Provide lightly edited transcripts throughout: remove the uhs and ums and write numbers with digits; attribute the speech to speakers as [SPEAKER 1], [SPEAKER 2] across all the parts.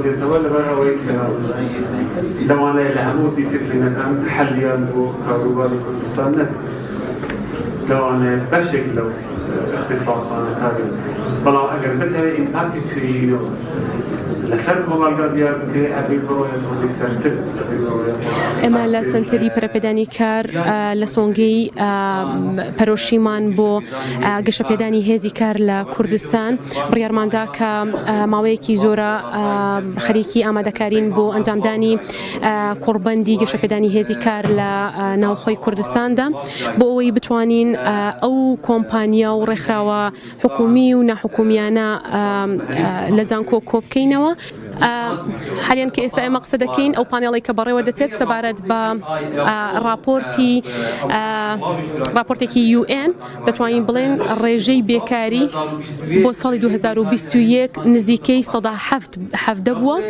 [SPEAKER 1] يتولى بروي زمان الهموس ديسيبلينا كان حليا وكاروبا كردستان لو بشكل لو اختصاصا كارز بلا اگر بتهي امباكت كريجينو لسر مبالغه ديال ابي بروي توزي سرتب
[SPEAKER 2] اما لسنتري پرپدانی کار لسونگی پروشیمان بو گشپدانی هزی کار لکردستان بریارماندا که ماویکی زورا خریکی آمادهکارین بو انجامدانی قرباندی گشپدانی هزی کار لناوخوی کردستان دا بو اوی بتوانین او کمپانیا و رخراوا حکومی و نحکومیانا لزانکو کوب کینوا حاليا كإستا مقصد كين أو بانيلي كبري ودتت سبارت با رابورتي كي UN دتوانين بلين الرجي بيكاري بو صالي 2021 نزيكي صدا حفظ دبوة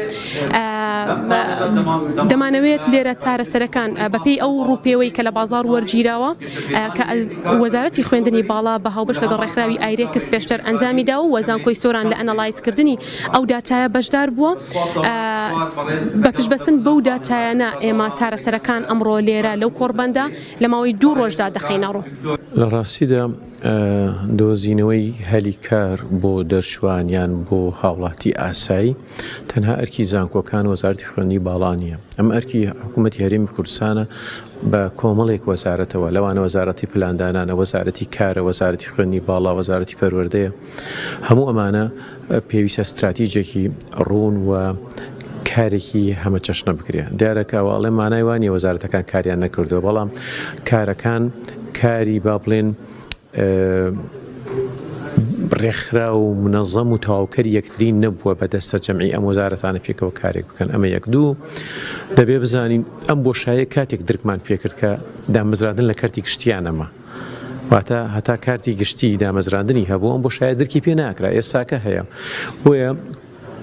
[SPEAKER 2] دمانويت ليرة سارة سركان ببي أو روبيوي كلا بازار ورجيراوا كوزارتي خويندني بالا بهاو باش لدر رخراوي ايريكس بيشتر انزامي داو وزان كوي سوران لانالايز كردني او داتا بشدار بوا بەپش بەستن بەو داتایانە ئێمە چارەسەرەکان ئەمڕۆ لێرە لەو کۆڕبەندە لە ماوەی 2 ڕۆژدا دەخەینەڕۆ.
[SPEAKER 3] لە ڕاستیدا دۆزینەوەی هەلی کار بۆ دەرچوانیان بۆ هاوڵاتی ئاسایی تەنها ئەرکی زانکۆکان وەزارەتی خوێندنی باڵا نیە. ئەم ئەرکی حکوومەتی هەرێمی کوردستانە بە کۆمەڵێک وەزارەتەوە لەوانە وەزارەتی پلاندانانە وەزارەتی کارە وەزارەتی خوێندنی باڵا وەزارەتی پەروەردەیە هەموو ئەمانە پێویستە استراتیجێکی ڕوون و کارێکی هەمە چەشنە بکرێ. دیارەکە ئەوڵێ مانای وانیە وەزارەتەکان کاریان نەکردووە بەڵام کارەکان کاری با بڵێن ڕێکخرا و منەظەم و تەواوکەری یەکترین نەبووە بەدەستە جەمعی ئەم وەزارەتانە پێکەوە کارێک بکەن. ئەمە یەک دوو دەبێ بزانین ئەم بۆشایە کاتێک درکمان پێکرد کە دامەزراندن لە کارتی گشتیانەمە واتە هەتا کارتی گشتی دامەزراندنی هەبوو ئەم بۆشایە درکی پێ ناکرا ئێستاکە هەیە بۆیە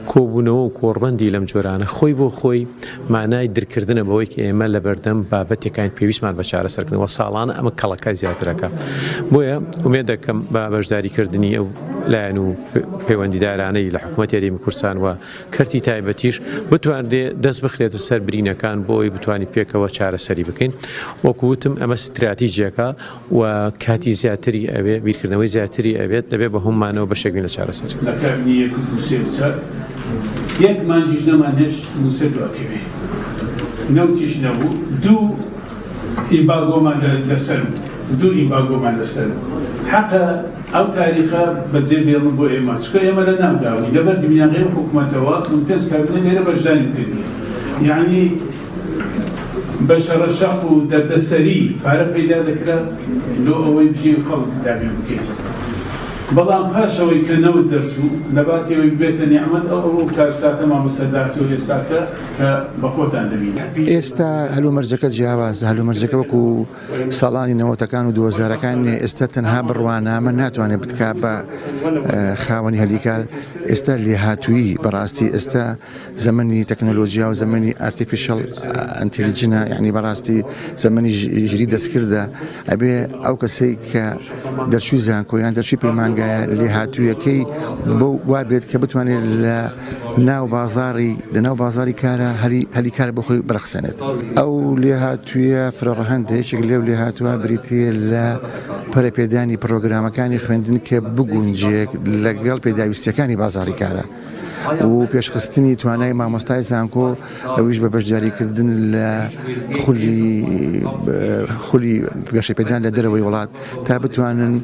[SPEAKER 3] کۆبوونەوە و کۆڕبەندی لەم جۆرانە خۆی بۆ خۆی مانای درکردنە بەوەی کە ئێمە لە بەردەم بابەتێکان پێویستمان بە چارەسەرکردنەوە ساڵانە ئەمە کەڵەکە زیاترەکە. بۆیە ئومێد دەکەم بە بەشداریکردنی ئەو لایەن و پەیوەندیدارانەی لە حکوومەتی هەرێمی کوردستان و کەرتی تایبەتیش بتوانێت دەست بخرێتە سەر برینەکان بۆی بتوانین پێکەوە چارەسەری بکەین. وەکووتم ئەمە استراتیژیەکە و کاتی زیاتری ئەوێ بیرکردنەوەی زیاتری ئەوێت دەبێت بە هەمومانەوە بەشێکین لە چارەسەر.
[SPEAKER 4] یک مانجیش نمانش موسى دواكبي نوتيش نبو دو إباغو ما لسلم دو إباغو ما لسلم حتى أو تاريخا بزين بيلم بو إما سكو إما لنا داوي لبرد من غير حكومتها ممكن كابنا غير بجاني كدي يعني بشر الشق ودرد السري فعرف إذا ذكر لو أوي بشي خلق دابي ممكن بەڵام خاشەوەی کە نەوت دەرچوو لەباتەوەی بێتە نیعمەت ئەو کارساتە مامۆستادارەوە ئێستاکە کە بە خۆتان دەبینێت.
[SPEAKER 5] ئێستا هەلومەرجەکە جیاواز هەلومەرجەکە وەکو ساڵانی نەوەتەکان و 2000ەکان ئێستا تەنها بڕوانامە ناتوانێت بتکات بە خاوەنی هەلیکار ئێستا لێهاتووی بەڕاستی ئێستا زەمەنی تەکنۆلۆژیا و زەمەنی ئارتیفیشەڵ ئەنتیلیجنە یعنی بەڕاستی زەمەنی ژری دەستکردە ئەبێ ئەو کەسەی کە دەرچووی زانکۆیان دەرچووی پەیمانگایە لێهاتوویەکەی بۆ وا بێت کە بتوانێت لە ناو بازاری کارە هەلی کار بۆ خۆی بەرەخسێنێت. ئەو لێهاتوویە فرەڕەهەند هەیەکێک لێو لێهاتووە بریتە لە پەرەپێدانی پرۆگرامەکانی خوێندن کە بگونجێک لەگەڵ پێداویستیەکانی بازاری کارە و پێشخستنی توانای مامۆستای زانکۆ ئەویش بە بەشداریکردن لە خولی گەشەپێدان لە دەرەوەی وڵات تا بتوانن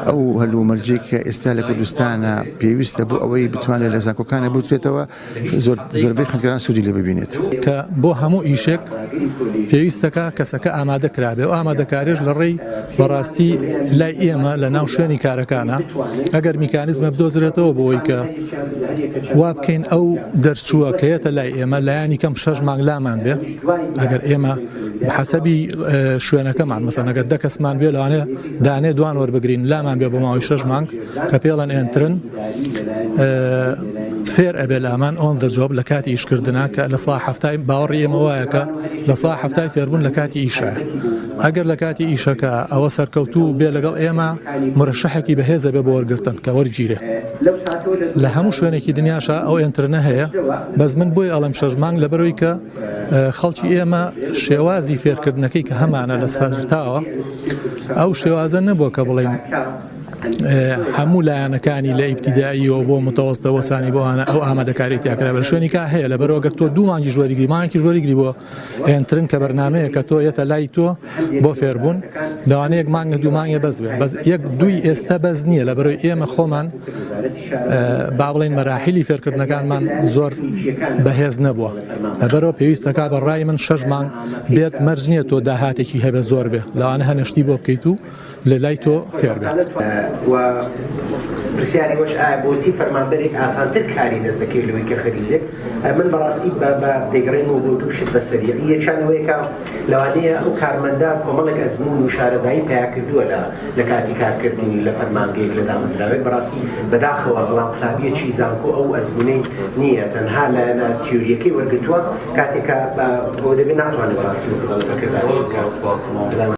[SPEAKER 5] ئەو هەلومەرجەی کە ئێستا لە کوردستانە پێویستە بۆ ئەوەی بتوانێت لە زانکۆکانە بوترێتەوە زۆربەی خوێندکاران سوودی لێ ببینێت.
[SPEAKER 6] کە بۆ هەموو ئیشێک پێویستەکە کەسەکە ئامادە کرابێ و ئامادەکاریش لە ڕێی بەڕاستی لای ئێمە لە ناو شوێنی کارەکانە ئەگەر میکانیزمە بدۆزرێتەوە بۆی کە بکەین ئەو دەرچووە کەیەتە لای ئێمە لایانی کەم 6 مانگ لامان بێ ئەگەر ئێمە حەسەبی شوێنەکەمان مەسەڵەن ئەگەر 10 کەسمان بێ لەوانێ دانێ دوان وەربگرین لامان بێ بۆ ماوەی 6 مانگ کە پێڵەن ئێنترن فێر ئەبێ لامان ئۆن دە جۆب لە کاتی ئیشکردنا کە لە سا هەفتای باوەڕی ئێمە وایەکە لە سا هەفتای فێربوون لە کاتی ئیشە ئەگەر لە کاتی ئیشەکە ئەوە سەرکەوتوو بێ لەگەڵ ئێمە مرەشەحێکی بەهێزە بێ بۆ وەرگرتن کە وەرگیرێ لە هەموو شوێنێکی دنیاشە ئەو ئینترنە هەیە بەس من بۆی ئەڵم 6 مانگ لەبەرەوەی کە خەڵکی ئێمە شێوازی فێرکردنەکەی کە هەمانە لە سەرتاوە ئەو شێوازە نەبووە کە بڵێن هەموو لایەنەکانی لە ئیبتیداییەوە بۆ متەوەستە وەسانی بۆوانە ئەو ئامادەکاری تیاکرا بە شوێنی کا هەیە لە بەرەوەگەر تۆ دوومانگی ژوەریگری مانگی ژوەریگری بۆ ئێنترن کە بەرنامەیە کە تۆ یەتە لای تۆ بۆ فێربوون دەوانەیەک مانگە دوومانگە بەس بێ بەس یەک دوی ئێستا بەس نییە لە بەرەوەی ئێمە خۆمان با بڵێن مەراحیلی فێرکردنەکانمان زۆر بەهێز نەبووە لەبەرەوە پێویستەکە بە ڕای من 6 مانگ بێت مەرج نییە تۆ داهاتێکی هەبێ زۆر بێ لەوانە هەنەشتی بۆ بکەیت و لە لای تۆ فێر بێت.
[SPEAKER 7] پرسیاری وەش ئایا بۆچی فەرمانبەرێک ئاسانتر کاری دەست دەکەوێت لەوەی کە خەریزێک من بەڕاستی بە دەگەڕێنەوە بۆ دووشت بە سەریعی یەکیانەوەیەکە لەوانەیە ئەو کارمەندە کۆمەڵێک ئەزمون و شارەزایی پیا کردووە لە کاتی کارکردنی لە فەرمانگەیەک لە دامەزراوێک بەڕاستی بەداخەوە بەڵام قوتابیەکی زانکۆ ئەو ئەزمونەی نییە تەنها لە تیۆریەکەی وەرگتووە کاتێکە بۆ دەبێت ناتوانێت بەڕاستی بکردار